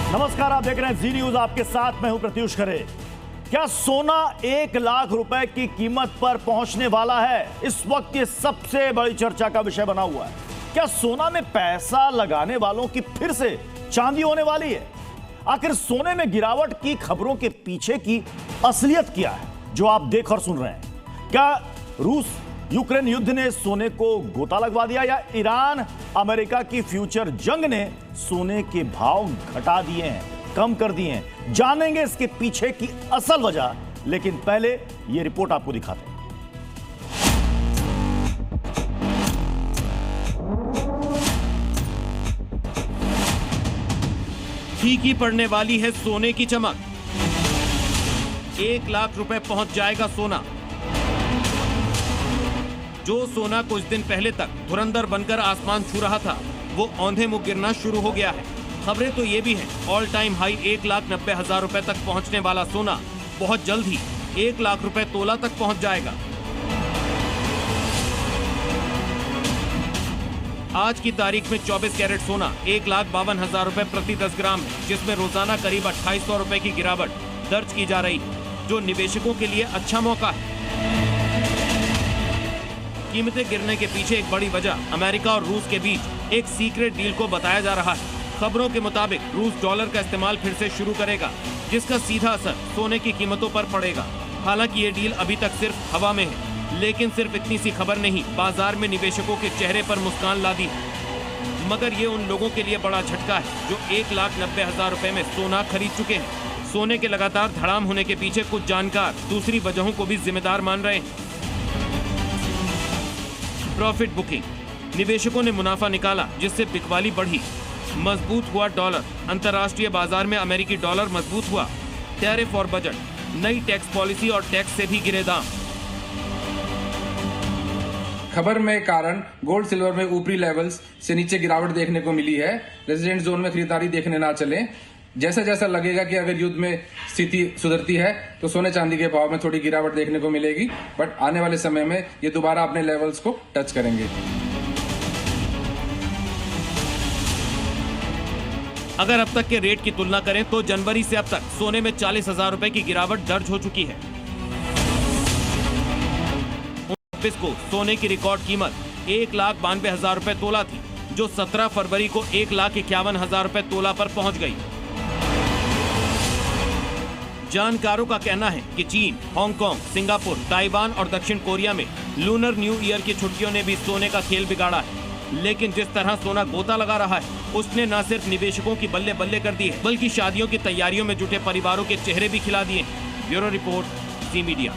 नमस्कार, आप देख रहे हैं जी न्यूज। आपके साथ मैं हूं प्रत्युष खरे। क्या सोना 1 लाख रुपए की कीमत पर पहुंचने वाला है? इस वक्त ये सबसे बड़ी चर्चा का विषय बना हुआ है। क्या सोना में पैसा लगाने वालों की फिर से चांदी होने वाली है? आखिर सोने में गिरावट की खबरों के पीछे की असलियत क्या है जो आप देख और सुन रहे हैं? क्या रूस यूक्रेन युद्ध ने सोने को गोता लगवा दिया, या ईरान अमेरिका की फ्यूचर जंग ने सोने के भाव घटा दिए हैं, कम कर दिए हैं? जानेंगे इसके पीछे की असल वजह, लेकिन पहले यह रिपोर्ट आपको दिखाते हैं। फीकी पड़ने वाली है सोने की चमक। 1 लाख रुपए पहुंच जाएगा सोना। जो सोना कुछ दिन पहले तक धुरंधर बनकर आसमान छू रहा था, वो औंधे मुंह गिरना शुरू हो गया है। खबरें तो ये भी हैं, ऑल टाइम हाई 1,90,000 रुपए तक पहुंचने वाला सोना बहुत जल्द ही 1 लाख रुपए तोला तक पहुंच जाएगा। आज की तारीख में 24 कैरेट सोना 1,52,000 रुपए प्रति 10 ग्राम है, जिसमें रोजाना करीब 2800 रुपए की गिरावट दर्ज की जा रही है, जो निवेशकों के लिए अच्छा मौका है। कीमतें गिरने के पीछे एक बड़ी वजह अमेरिका और रूस के बीच एक सीक्रेट डील को बताया जा रहा है। खबरों के मुताबिक रूस डॉलर का इस्तेमाल फिर से शुरू करेगा, जिसका सीधा असर सोने की कीमतों पर पड़ेगा। हालांकि ये डील अभी तक सिर्फ हवा में है, लेकिन सिर्फ इतनी सी खबर नहीं बाजार में निवेशकों के चेहरे पर मुस्कान ला दी है। मगर ये उन लोगों के लिए बड़ा झटका है जो 1,90,000 रुपए में सोना खरीद चुके हैं। सोने के लगातार धड़ाम होने के पीछे कुछ जानकार दूसरी वजहों को भी जिम्मेदार मान रहे हैं। प्रॉफिट बुकिंग, निवेशकों ने मुनाफा निकाला, जिससे बिकवाली बढ़ी। मजबूत हुआ डॉलर, अंतर्राष्ट्रीय बाजार में अमेरिकी डॉलर मजबूत हुआ। टैरिफ और बजट, नई टैक्स पॉलिसी और टैक्स से भी गिरे दाम। खबर में कारण गोल्ड सिल्वर में ऊपरी लेवल्स से नीचे गिरावट देखने को मिली है। रेजिडेंट जोन में खरीदारी देखने ना चले। जैसा जैसा लगेगा कि अगर युद्ध में स्थिति सुधरती है तो सोने चांदी के भाव में थोड़ी गिरावट देखने को मिलेगी, बट आने वाले समय में ये दोबारा अपने लेवल्स को टच करेंगे। अगर अब तक के रेट की तुलना करें तो जनवरी से अब तक सोने में 40,000 रुपए की गिरावट दर्ज हो चुकी है। 29 को सोने की रिकॉर्ड कीमत 1,92,000 रुपए तोला थी, जो 17 फरवरी को 1,51,000 रुपए तोला पर पहुंच गई। जानकारों का कहना है कि चीन, हांगकांग, सिंगापुर, ताइवान और दक्षिण कोरिया में लूनर न्यू ईयर की छुट्टियों ने भी सोने का खेल बिगाड़ा है। लेकिन जिस तरह सोना गोता लगा रहा है, उसने न सिर्फ निवेशकों की बल्ले बल्ले कर दी है, बल्कि शादियों की तैयारियों में जुटे परिवारों के चेहरे भी खिला दिए। ब्यूरो रिपोर्ट, जी मीडिया।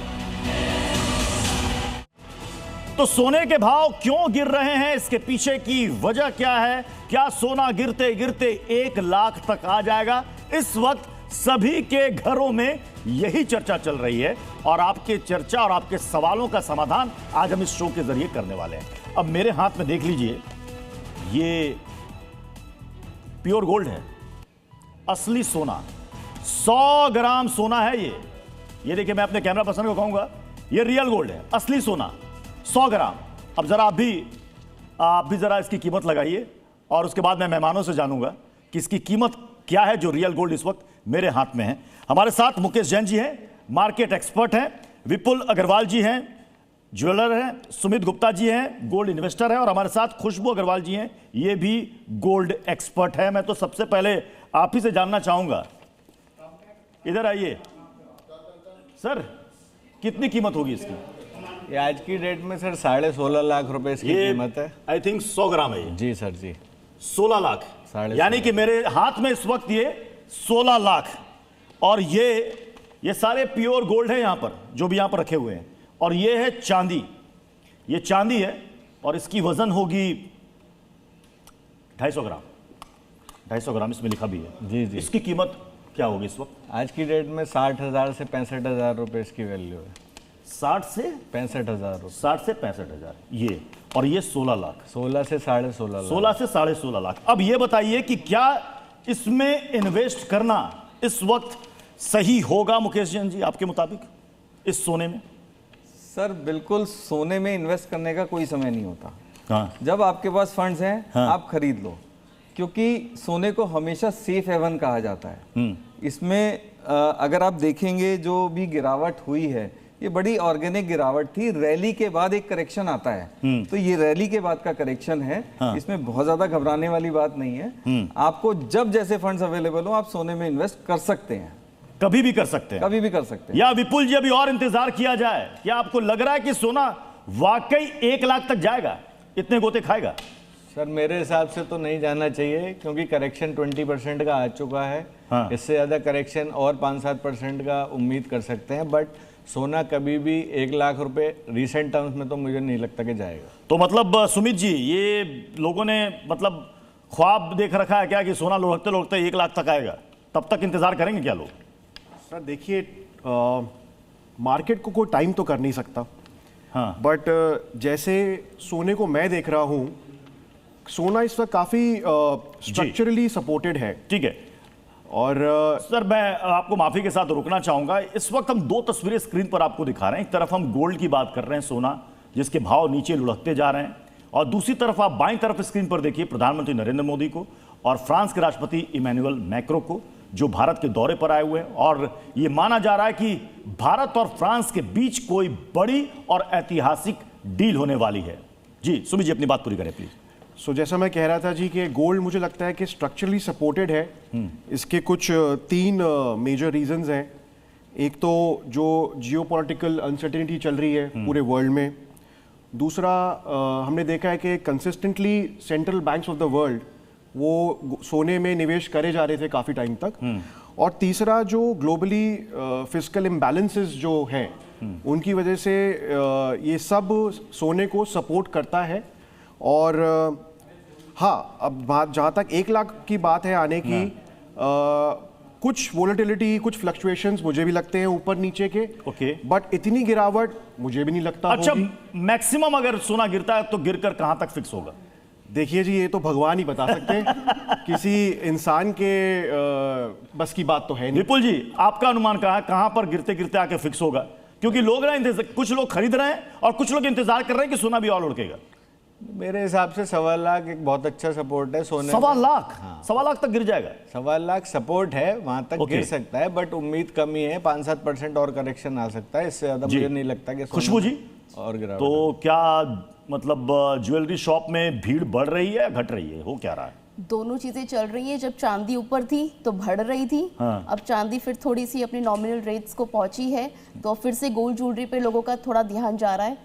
तो सोने के भाव क्यों गिर रहे हैं? इसके पीछे की वजह क्या है? क्या सोना गिरते गिरते 1 लाख तक आ जाएगा? इस वक्त सभी के घरों में यही चर्चा चल रही है, और आपके चर्चा और आपके सवालों का समाधान आज हम इस शो के जरिए करने वाले हैं। अब मेरे हाथ में देख लीजिए, ये प्योर गोल्ड है, असली सोना, 100 ग्राम सोना है ये देखिए, मैं अपने कैमरा पर्सन को कहूंगा, ये रियल गोल्ड है, असली सोना 100 ग्राम। अब जरा आप भी जरा इसकी कीमत लगाइए, और उसके बाद मैं मेहमानों से जानूंगा कि इसकी कीमत क्या है जो रियल गोल्ड इस वक्त मेरे हाथ में है। हमारे साथ मुकेश जैन जी हैं, मार्केट एक्सपर्ट हैं, विपुल अग्रवाल जी हैं, ज्वेलर हैं, सुमित गुप्ता जी हैं, गोल्ड इन्वेस्टर हैं, और हमारे साथ खुशबू अग्रवाल जी हैं, ये भी गोल्ड एक्सपर्ट है। मैं तो सबसे पहले आप ही से जानना चाहूंगा, इधर आइए सर, कितनी कीमत होगी इसकी? ये आज की डेट में सर 16.5 लाख रुपए इसकी कीमत है। आई थिंक 100 ग्राम है ये। जी सर जी, 16 लाख, 16.5 यानी कि मेरे हाथ में इस वक्त ये 16 लाख, और ये सारे प्योर गोल्ड है यहां पर, जो भी यहां पर रखे हुए हैं। और ये है चांदी, ये चांदी है, और इसकी वजन होगी 250 ग्राम, 250 ग्राम इसमें लिखा भी है। जी जी। इसकी कीमत क्या होगी इस वक्त? आज की डेट में 60,000 से 65,000 रुपए इसकी वैल्यू है। 60 से 65,000 रुपए। 60 से 65,000 ये, और ये 16 लाख, 16 से 16.5 लाख। 16 से 16.5 लाख। अब ये बताइए कि क्या इसमें इन्वेस्ट करना इस वक्त सही होगा मुकेश जैन जी, आपके मुताबिक, इस सोने में? सर बिल्कुल, सोने में इन्वेस्ट करने का कोई समय नहीं होता। हाँ। जब आपके पास फंड्स हैं, हाँ। आप खरीद लो। क्योंकि सोने को हमेशा सेफ हेवन कहा जाता है। इसमें अगर आप देखेंगे जो भी गिरावट हुई है, ये बड़ी ऑर्गेनिक गिरावट थी। रैली के बाद एक करेक्शन आता है, तो ये रैली के बाद का करेक्शन है। इसमें बहुत ज्यादा घबराने वाली बात नहीं है। आपको जब जैसे फंड्स अवेलेबल हो, आप सोने में इन्वेस्ट कर सकते हैं, कभी भी कर सकते हैं, कभी भी कर सकते हैं। या विपुल जी अभी और इंतजार किया जाए? क्या आपको लग रहा है कि सोना वाकई 1 लाख तक जाएगा, इतने गोते खाएगा? सर मेरे हिसाब से तो नहीं जाना चाहिए, क्योंकि करेक्शन 20% का आ चुका है। इससे ज़्यादा करेक्शन और 5-7% का उम्मीद कर सकते हैं, बट सोना कभी भी 1 लाख रुपए रिसेंट टर्म्स में तो मुझे नहीं लगता कि जाएगा। तो मतलब सुमित जी, ये लोगों ने मतलब ख्वाब देख रखा है क्या कि सोना लुढ़कते लुढ़कते 1 लाख तक आएगा? तब तक इंतजार करेंगे क्या लोग? सर देखिए, मार्केट को कोई टाइम तो कर नहीं सकता, हाँ, बट जैसे सोने को मैं देख रहा हूँ, सोना इस वक्त काफ़ी स्ट्रक्चरली सपोर्टेड है। ठीक है। और सर मैं आपको माफी के साथ रुकना चाहूंगा। इस वक्त हम 2 तस्वीरें स्क्रीन पर आपको दिखा रहे हैं। एक तरफ हम गोल्ड की बात कर रहे हैं, सोना जिसके भाव नीचे लुढ़कते जा रहे हैं, और दूसरी तरफ आप बाईं तरफ स्क्रीन पर देखिए प्रधानमंत्री नरेंद्र मोदी को और फ्रांस के राष्ट्रपति इमैनुअल मैक्रो को, जो भारत के दौरे पर आए हुए हैं। और ये माना जा रहा है कि भारत और फ्रांस के बीच कोई बड़ी और ऐतिहासिक डील होने वाली है। जी सुमित जी, अपनी बात पूरी करें प्लीज। सो जैसा मैं कह रहा था जी कि गोल्ड मुझे लगता है कि स्ट्रक्चरली सपोर्टेड है। इसके कुछ 3 मेजर रीजंस हैं। एक तो जो जियोपॉलिटिकल अनसर्टेनिटी चल रही है पूरे वर्ल्ड में। दूसरा, हमने देखा है कि consistently central banks of the world वो सोने में निवेश करे जा रहे थे काफ़ी टाइम तक। और तीसरा, जो ग्लोबली फिस्कल इम्बैलेंसेस जो हैं, उनकी वजह से ये सब सोने को सपोर्ट करता है। और हाँ, अब बात जहाँ तक 1 लाख की बात है आने की, कुछ वोलेटिलिटी, कुछ फ्लक्चुएशंस मुझे भी लगते हैं ऊपर नीचे के, ओके, बट इतनी गिरावट मुझे भी नहीं लगता अच्छा होगी। मैक्सिमम अगर सोना गिरता है तो गिरकर कहां तक फिक्स होगा? देखिए जी, ये तो भगवान ही बता सकते हैं। किसी इंसान के बस की बात तो है नहीं। विपुल जी, आपका अनुमान कहां पर गिरते गिरते आके फिक्स होगा? क्योंकि लोग ना, कुछ लोग खरीद रहे हैं और कुछ लोग इंतजार कर रहे हैं कि सोना भी और लुढ़केगा। मेरे हिसाब से 1.25 लाख एक बहुत अच्छा सपोर्ट है सोने। 1.25 लाख? 1.25 लाख तक गिर जाएगा? 1.25 लाख सपोर्ट है, वहां तक गिर सकता है, बट उम्मीद कमी है। 5-7% और करेक्शन आ सकता है, इससे ज्यादा मुझे नहीं लगता कि खुशबू जी और गिरावट। तो क्या मतलब ज्वेलरी शॉप में भीड़ बढ़ रही है या घट रही है, हो क्या रहा है? दोनों चीजें चल रही हैं। जब चांदी ऊपर थी तो बढ़ रही थी, अब चांदी फिर थोड़ी सी अपनी नॉमिनल रेट्स को पहुंची है, तो फिर से गोल्ड ज्वेलरी पे लोगों का थोड़ा ध्यान जा रहा है।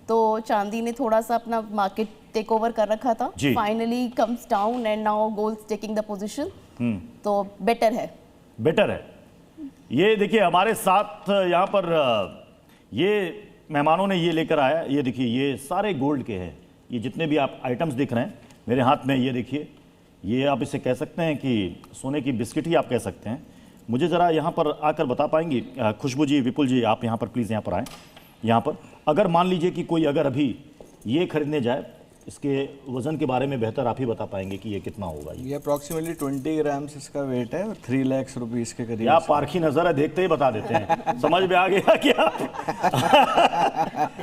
तो चांदी ने थोड़ा सा अपना मार्केट टेक ओवर कर रखा था, finally comes down and now gold taking the position, तो बेटर है। बेटर है। ये देखिए हमारे साथ यहाँ पर ये मेहमानों ने ये लेकर आया, ये देखिए, ये सारे गोल्ड के हैं। ये जितने भी आप आइटम्स दिख रहे हैं मेरे हाथ में, ये देखिए, ये आप इसे कह सकते हैं कि सोने की बिस्किट ही आप कह सकते हैं। मुझे ज़रा यहाँ पर आकर बता पाएंगी खुशबू जी, विपुल जी, आप यहाँ पर प्लीज़ यहाँ पर आएँ। यहाँ पर अगर मान लीजिए कि कोई अगर अभी ये खरीदने जाए, इसके वजन के बारे में बेहतर आप ही बता पाएंगे कि ये कितना होगा? ये अप्रॉक्सीमेटली 20 ग्राम्स इसका वेट है, 3 लाख रुपीस के करीब। या पारखी नजर है, देखते ही बता देते हैं। समझ में आ गया क्या?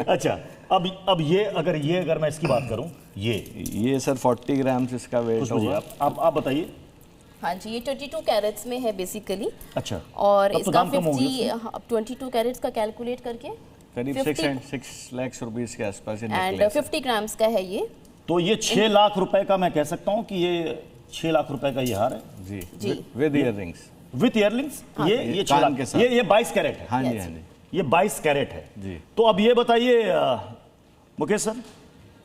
अच्छा, अब ये अगर मैं इसकी बात करूं, ये सर 40 ग्राम्स इसका वेट होगा। आप बताइए। हाँ जी, ये 22 कैरेट्स में है बेसिकली। अच्छा, और तो इसका 22 कैरेट्स का कैलकुलेट करके करीब 6 लाख रुपीस के आसपास एंड 50 ग्राम्स का है ये। तो ये 6 लाख रुपए का, मैं कह सकता हूँ कि ये 6 लाख रुपए का ये हार है जी, विद इयररिंग्स। With earrings? ये 6 लाख के साथ। ये 22 कैरेट है। हाँ जी, हाँ जी, ये 22 कैरेट है जी। तो अब ये बताइए मुकेश सर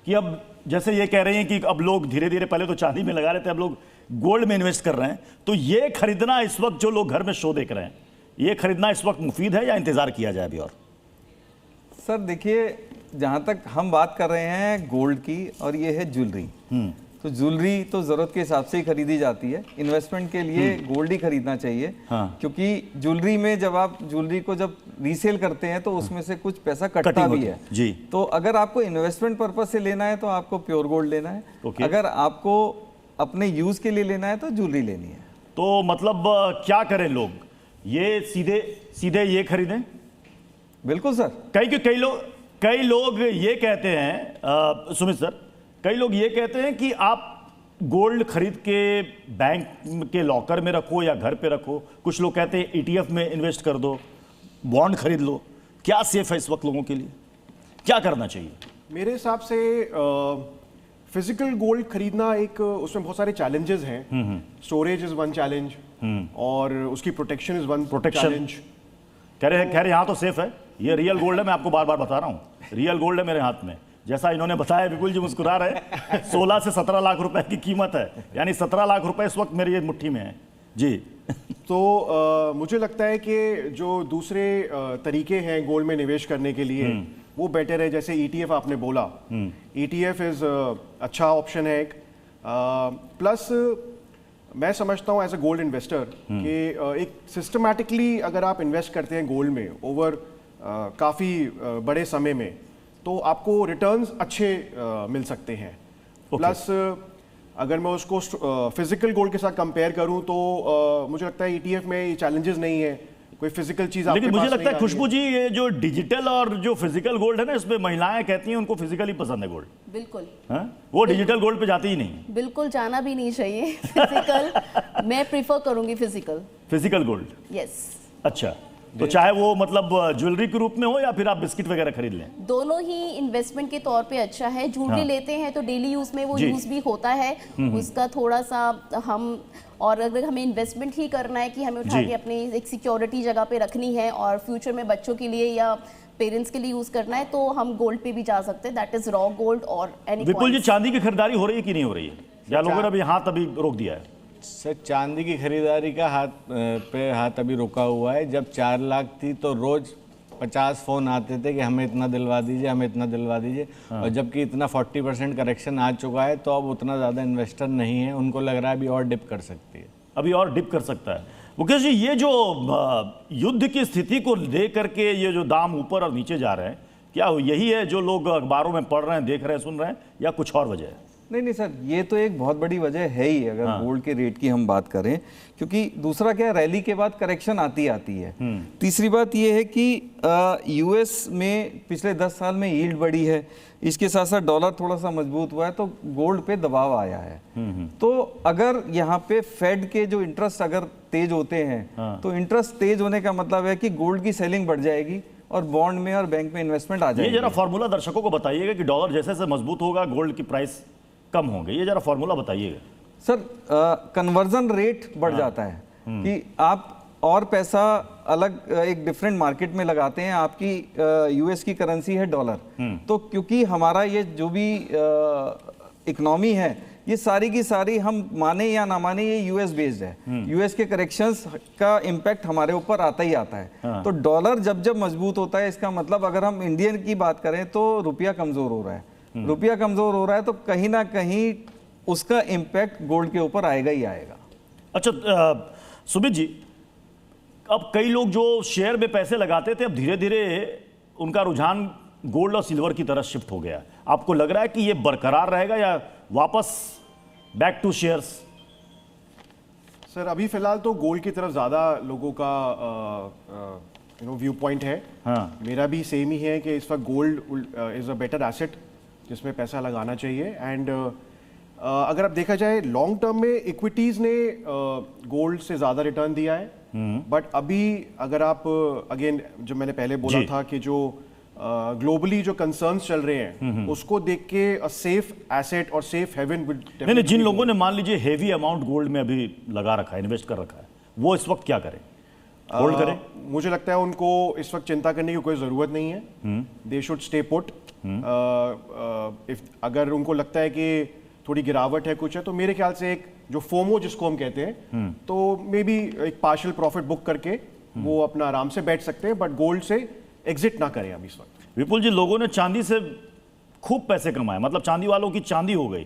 कि अब जैसे ये कह रहे हैं कि अब लोग धीरे धीरे, पहले तो चांदी में लगा रहे थे, अब लोग गोल्ड में इन्वेस्ट कर रहे हैं, तो ये खरीदना इस वक्त, जो लोग घर में शो देख रहे हैं, ये खरीदना इस वक्त मुफीद है या इंतजार किया जाए अभी और? सर देखिए, जहाँ तक हम बात कर रहे हैं गोल्ड की, और ये है ज्वेलरी, तो ज्वेलरी तो जरूरत के हिसाब से ही खरीदी जाती है। इन्वेस्टमेंट के लिए गोल्ड ही खरीदना चाहिए। क्योंकि ज्वेलरी में जब आप ज्वेलरी को जब रीसेल करते हैं तो उसमें से कुछ पैसा कटता भी है जी। तो अगर आपको इन्वेस्टमेंट पर्पज से लेना है तो आपको प्योर गोल्ड लेना है। अगर आपको अपने यूज के लिए लेना है तो ज्वेलरी लेनी है। तो मतलब क्या करें लोग, ये सीधे ये खरीदें? बिल्कुल सर। कई लोग ये कहते हैं सुमित सर, कई लोग ये कहते हैं कि आप गोल्ड खरीद के बैंक के लॉकर में रखो या घर पे रखो, कुछ लोग कहते हैं ETF में इन्वेस्ट कर दो, बॉन्ड खरीद लो, क्या सेफ है इस वक्त लोगों के लिए, क्या करना चाहिए? मेरे हिसाब से फिजिकल गोल्ड खरीदना एक, उसमें बहुत सारे चैलेंजेस हैं। स्टोरेज इज वन चैलेंज और उसकी प्रोटेक्शन इज वन चैलेंज। कह रहे यहाँ तो सेफ है, ये रियल गोल्ड है, मैं आपको बार बार बता रहा हूँ, रियल गोल्ड है मेरे हाथ में। जैसा इन्होंने बताया, विपुल जी मुस्कुरा रहे, 16 से 17 लाख रुपए की कीमत है, यानी 17 लाख रुपए इस वक्त मेरी मुट्ठी में है जी। तो मुझे लगता है कि जो दूसरे तरीके हैं गोल्ड में निवेश करने के लिए वो बेटर है। जैसे ETF आपने बोला, ETF इज अच्छा ऑप्शन है एक। प्लस मैं समझता हूँ एज अ गोल्ड इन्वेस्टर कि एक सिस्टमैटिकली अगर आप इन्वेस्ट करते हैं गोल्ड में ओवर काफ़ी बड़े समय में, तो आपको रिटर्न्स अच्छे मिल सकते हैं। प्लस अगर मैं उसको फिजिकल गोल्ड के साथ कंपेयर करूं तो मुझे लगता है ETF में चैलेंजेस नहीं है, कोई फिजिकल चीज आपके लेकिन पास मुझे लगता है नहीं खुशबू जी, ये जो डिजिटल और जो फिजिकल गोल्ड है ना, इसमें महिलाएं कहती हैं उनको फिजिकली पसंद है गोल्ड। बिल्कुल, वो डिजिटल गोल्ड पे जाती ही नहीं। बिल्कुल जाना भी नहीं चाहिए। फिजिकल मैं प्रीफर करूंगी, फिजिकल गोल्ड। यस। अच्छा, तो चाहे वो मतलब ज्वेलरी के रूप में हो या फिर आप बिस्किट वगैरह खरीद लें, दोनों ही इन्वेस्टमेंट के तौर पे अच्छा है। ज्वेलरी लेते हैं तो डेली यूज में वो यूज भी होता है, उसका थोड़ा सा हम, और अगर हमें इन्वेस्टमेंट ही करना है कि हमें उठा के अपनी एक सिक्योरिटी जगह पे रखनी है और फ्यूचर में बच्चों के लिए या पेरेंट्स के लिए यूज करना है, तो हम गोल्ड पे भी जा सकते हैं, दैट इज रॉ गोल्ड और एनी। विपुल जी, चांदी की खरीदारी हो रही है कि नहीं हो रही है, या लोगों ने अभी हाथ अभी रोक दिया है? सर, चांदी की खरीदारी का हाथ अभी रुका हुआ है। जब 4 लाख थी तो रोज 50 फोन आते थे कि हमें इतना दिलवा दीजिए, हमें इतना दिलवा दीजिए। और जबकि इतना 40% करेक्शन आ चुका है, तो अब उतना ज़्यादा इन्वेस्टर नहीं है, उनको लग रहा है अभी और डिप कर सकती है, अभी और डिप कर सकता है। मुकेश जी, ये जो युद्ध की स्थिति को लेकर के ये जो दाम ऊपर और नीचे जा रहे हैं, क्या यही है जो लोग अखबारों में पढ़ रहे हैं, देख रहे हैं, सुन रहे हैं, या कुछ और वजह है? नहीं सर, ये तो एक बहुत बड़ी वजह है ही, अगर गोल्ड के रेट की हम बात करें। क्योंकि दूसरा क्या है, रैली के बाद करेक्शन आती है। तीसरी बात ये है कि US में पिछले 10 साल में यील्ड बढ़ी है, इसके साथ साथ डॉलर थोड़ा सा मजबूत हुआ है, तो गोल्ड पे दबाव आया है। तो अगर यहाँ पे फेड के जो इंटरेस्ट अगर तेज होते हैं, तो इंटरेस्ट तेज होने का मतलब है कि गोल्ड की सेलिंग बढ़ जाएगी और बॉन्ड में और बैंक में इन्वेस्टमेंट आ जाएगी। ये जरा फॉर्मूला दर्शकों को बताइएगा कि डॉलर जैसे जैसे मजबूत होगा गोल्ड की प्राइस कम होंगे, ये जरा फॉर्मूला बताइएगा। सर, कन्वर्जन रेट बढ़ जाता है कि आप और पैसा अलग एक डिफरेंट मार्केट में लगाते हैं, आपकी US की करेंसी है डॉलर, तो क्योंकि हमारा ये जो भी इकोनॉमी है, ये सारी की सारी, हम माने या ना माने, ये US बेस्ड है। US के करेक्शंस का इम्पैक्ट हमारे ऊपर आता ही आता है। तो डॉलर जब जब मजबूत होता है, इसका मतलब अगर हम इंडियन की बात करें तो रुपया कमजोर हो रहा है। रुपया कमजोर हो रहा है तो कहीं ना कहीं उसका इम्पैक्ट गोल्ड के ऊपर आएगा ही आएगा। अच्छा सुमित जी, अब कई लोग जो शेयर में पैसे लगाते थे, अब धीरे धीरे उनका रुझान गोल्ड और सिल्वर की तरफ शिफ्ट हो गया। आपको लग रहा है कि ये बरकरार रहेगा या वापस बैक टू शेयर्स? सर, अभी फिलहाल तो गोल्ड की तरफ ज़्यादा लोगों का व्यू पॉइंट है। मेरा भी सेम ही है कि इस वक्त gold is a better asset जिसमें पैसा लगाना चाहिए। एंड अगर आप देखा जाए लॉन्ग टर्म में इक्विटीज़ ने गोल्ड से ज़्यादा रिटर्न दिया है। बट अभी अगर आप अगेन जो मैंने पहले बोला था कि जो ग्लोबली जो कंसर्न्स चल रहे हैं, उसको देख के सेफ एसेट और सेफ हेवन। नहीं, जिन लोगों ने मान लीजिए हेवी अमाउंट गोल्ड में अभी लगा रखा है, इन्वेस्ट कर रखा है, वो इस वक्त क्या करें? होल्ड करें? मुझे लगता है उनको इस वक्त चिंता करने की कोई ज़रूरत नहीं है। They should stay put. अगर उनको लगता है कि थोड़ी गिरावट है, कुछ है, तो मेरे ख्याल से एक जो फोमो जिसको हम कहते हैं, तो मे बी एक पार्शियल प्रॉफिट बुक करके वो अपना आराम से बैठ सकते हैं, बट गोल्ड से एग्जिट ना करें अभी इस वक्त। विपुल जी, लोगों ने चांदी से खूब पैसे कमाए, मतलब चांदी वालों की चांदी हो गई,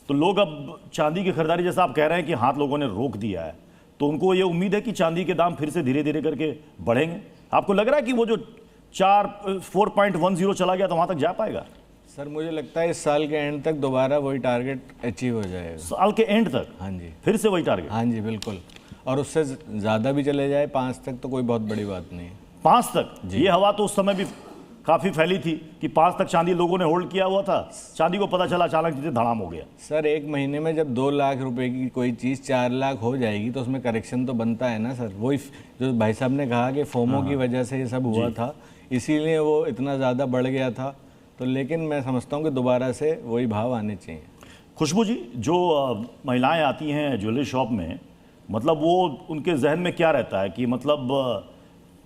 तो लोग अब चांदी की खरीदारी, जैसा आप कह रहे हैं कि हाथ लोगों ने रोक दिया है, तो उनको ये उम्मीद है कि चांदी के दाम फिर से धीरे धीरे करके बढ़ेंगे। आपको लग रहा है कि वो जो 4.10 चला गया तो वहां तक जा पाएगा? सर, मुझे लगता है इस साल के एंड तक दोबारा वही टारगेट अचीव हो जाएगा। साल के एंड तक? हाँ जी, फिर से वही टारगेट? हाँ जी, बिल्कुल। और उससे ज़्यादा भी चले जाए 5 तक तो कोई बहुत बड़ी बात नहीं है। 5 तक? ये हवा तो उस समय भी काफी फैली थी कि 5 तक चांदी लोगों ने होल्ड किया हुआ था, चांदी को पता चला अचानक से धड़ाम हो गया। सर एक महीने में जब 2 लाख रुपए की कोई चीज़ 4 लाख हो जाएगी तो उसमें करेक्शन तो बनता है ना सर। वही जो भाई साहब ने कहा कि फोमो की वजह से ये सब हुआ था, इसीलिए वो इतना ज़्यादा बढ़ गया था। तो लेकिन मैं समझता हूँ कि दोबारा से वही भाव आने चाहिए। खुशबू जी, जो महिलाएं आती हैं ज्वेलरी शॉप में, मतलब वो उनके जहन में क्या रहता है कि मतलब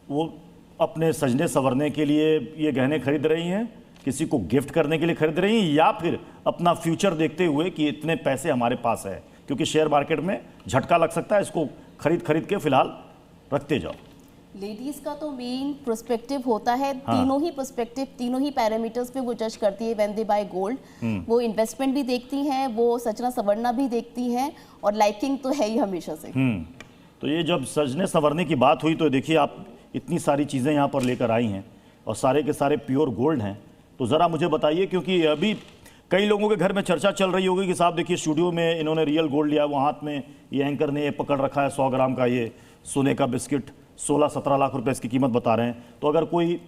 वो अपने सजने संवरने के लिए ये गहने खरीद रही हैं, किसी को गिफ्ट करने के लिए खरीद रही हैं, या फिर अपना फ्यूचर देखते हुए कि इतने पैसे हमारे पास है, क्योंकि शेयर मार्केट में झटका लग सकता है, इसको खरीद के फिलहाल रखते जाओ। लेडीज का तो मेन पर्सपेक्टिव होता है, तीनों ही पर्सपेक्टिव, तीनों ही पैरामीटर्स पे वो जज करती है व्हेन दे बाय गोल्ड। वो इन्वेस्टमेंट भी देखती हैं, वो सजना संवरना भी देखती हैं, और लाइकिंग तो है ही हमेशा से। तो ये जब सजने संवरने की बात हुई तो देखिए आप इतनी सारी चीज़ें यहाँ पर लेकर आई हैं और सारे के सारे प्योर गोल्ड हैं। तो ज़रा मुझे बताइए, क्योंकि अभी कई लोगों के घर में चर्चा चल रही होगी कि साहब देखिए स्टूडियो में इन्होंने रियल गोल्ड लिया, वो हाथ में ये एंकर ने ये पकड़ रखा है 100 ग्राम का ये सोने का बिस्किट, 16-17 लाख रुपए इसकी कीमत बता रहे हैं। तो अगर कोई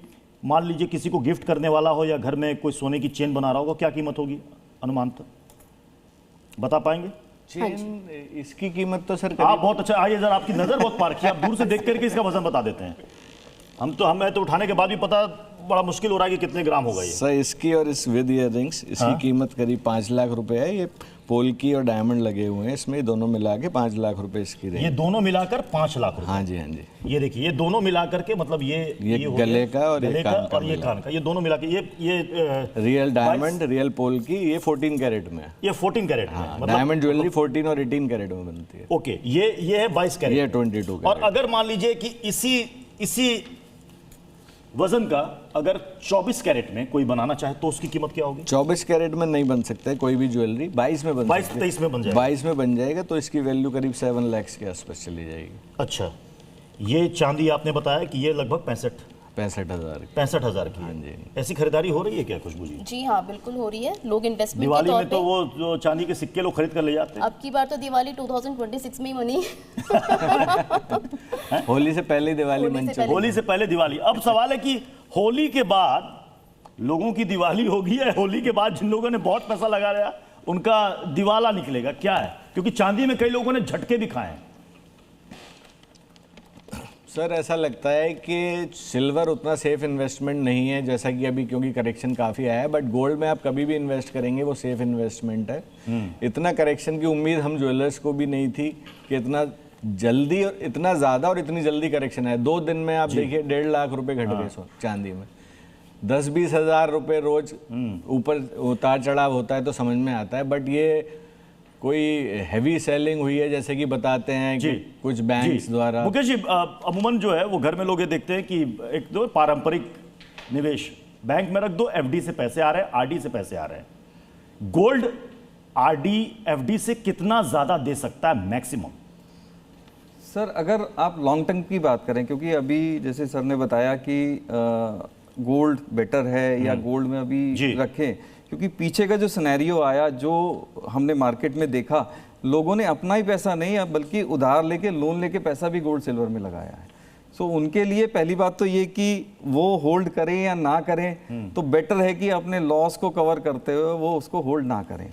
मान लीजिए किसी को गिफ्ट करने वाला हो या घर में कोई सोने की चेन बना रहा होगा, क्या कीमत होगी अनुमानतः, बता पाएंगे? चेन इसकी कीमत तो सर आप बहुत अच्छा, आइए जरा, आपकी नज़र बहुत पारखी है, आप दूर से देख करके इसका वजन बता देते हैं। हमें तो उठाने के बाद भी पता बड़ा मुश्किल हो रहा है कि कितने ग्राम होगा ये। सर इसकी और इस विद इयररिंग्स इसकी कीमत करीब 5 लाख रुपए है। ये पोल्की और डायमंड लगे हुए हैं इसमें, दोनों मिला के 5 लाख रुपए इसकी रहेगी। ये दोनों मिलाकर 5 लाख रुपए? हाँ जी, हाँ जी। ये देखिए, ये दोनों मिलाकर के मतलब ये गले का और ये कान का, ये दोनों मिला के ये रियल डायमंड, रियल पोल्की, ये 14 कैरेट में है। ये 14 कैरेट में, मतलब डायमंड ज्वेलरी 14 और 18 कैरेट में बनती है। ओके, ये है 22 कैरेट, ये 22 कैरेट। और अगर मान लीजिए कि इसी वजन का अगर 24 कैरेट में कोई बनाना चाहे तो उसकी कीमत क्या होगी? 24 कैरेट में नहीं बन सकता है कोई भी ज्वेलरी, 22 में बन 22-23 में बन जाएगा। 22 में बन जाएगा तो इसकी वैल्यू करीब 7 लाख के आसपास चली जाएगी। अच्छा, ये चांदी आपने बताया कि ये लगभग 65,000 की। हाँ जी। ऐसी खरीदारी हो रही है क्या खुशबू जी? जी हाँ, बिल्कुल हो रही है। लोग इन्वेस्टमेंट दिवाली में तो वो जो चांदी के सिक्के लोग खरीद कर ले जाते हैं। अब की बार तो दिवाली 2026 में ही मनी। होली से पहले दिवाली होली से पहले दिवाली। अब सवाल है कि होली के बाद लोगों की दिवाली होगी या होली के बाद जिन लोगों ने बहुत पैसा लगा लिया उनका दिवाला निकलेगा, क्या है? क्योंकि चांदी में कई लोगों ने झटके भी खाए हैं। सर ऐसा लगता है कि सिल्वर उतना सेफ इन्वेस्टमेंट नहीं है जैसा कि अभी, क्योंकि करेक्शन काफ़ी आया है, बट गोल्ड में आप कभी भी इन्वेस्ट करेंगे वो सेफ इन्वेस्टमेंट है। इतना करेक्शन की उम्मीद हम ज्वेलर्स को भी नहीं थी कि इतना जल्दी और इतना ज़्यादा और इतनी जल्दी करेक्शन है। 2 दिन में आप देखिए 1.5 लाख रुपए घट गए चांदी में। 10-20 हज़ार रुपये रोज ऊपर उतार चढ़ाव होता है तो समझ में आता है, बट ये कोई हैवी सेलिंग हुई है जैसे कि बताते हैं कि कुछ बैंक्स द्वारा। मुकेश जी, अमूमन जो है वो घर में लोग ये देखते हैं कि एक तो पारंपरिक निवेश बैंक में रख दो, एफडी से पैसे आ रहे हैं, आरडी से पैसे आ रहे हैं। गोल्ड आरडी एफडी से कितना ज्यादा दे सकता है मैक्सिमम? सर अगर आप लॉन्ग टर्म की बात करें, क्योंकि अभी जैसे सर ने बताया कि गोल्ड बेटर है या गोल्ड में अभी रखें, क्योंकि पीछे का जो सिनेरियो आया, जो हमने मार्केट में देखा, लोगों ने अपना ही पैसा नहीं बल्कि उधार लेके, लोन लेके पैसा भी गोल्ड सिल्वर में लगाया है। सो उनके लिए पहली बात तो ये कि वो होल्ड करें या ना करें, तो बेटर है कि अपने लॉस को कवर करते हुए वो उसको होल्ड ना करें।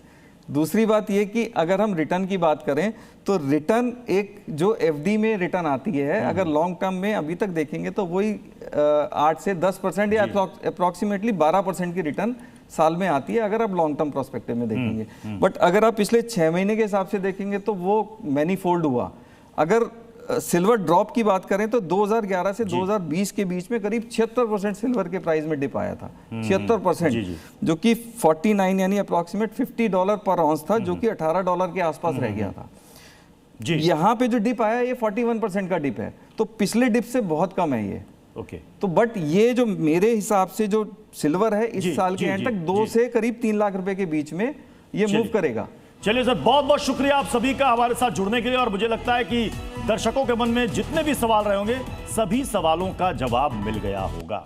दूसरी बात ये कि अगर हम रिटर्न की बात करें तो रिटर्न एक जो एफडी में रिटर्न आती है, अगर लॉन्ग टर्म में अभी तक देखेंगे तो वही 8 से 10% या अप्रॉक्सीमेटली 12% की रिटर्न साल में आती है अगर आप लॉन्ग टर्म प्रोस्पेक्टिव में देखेंगे। बट अगर आप पिछले 6 महीने के हिसाब से देखेंगे तो वो मैनीफोल्ड हुआ। अगर सिल्वर ड्रॉप की बात करें तो 2011 से 2020 के बीच में करीब 76% सिल्वर के प्राइस में डिप आया था। 76%, जो कि 49 यानी अप्रॉक्सीमेट $50 पर ऑन्स था, जो कि $18 के आसपास रह गया था। यहाँ पे जो डिप आया ये 41% का डिप है, तो पिछले डिप से बहुत कम है ये। तो बट ये जो मेरे हिसाब से जो सिल्वर है इस साल के एंड तक 2 से करीब 3 लाख रुपए के बीच में ये मूव करेगा। चलिए सर, बहुत बहुत शुक्रिया आप सभी का हमारे साथ जुड़ने के लिए, और मुझे लगता है कि दर्शकों के मन में जितने भी सवाल रहे होंगे सभी सवालों का जवाब मिल गया होगा।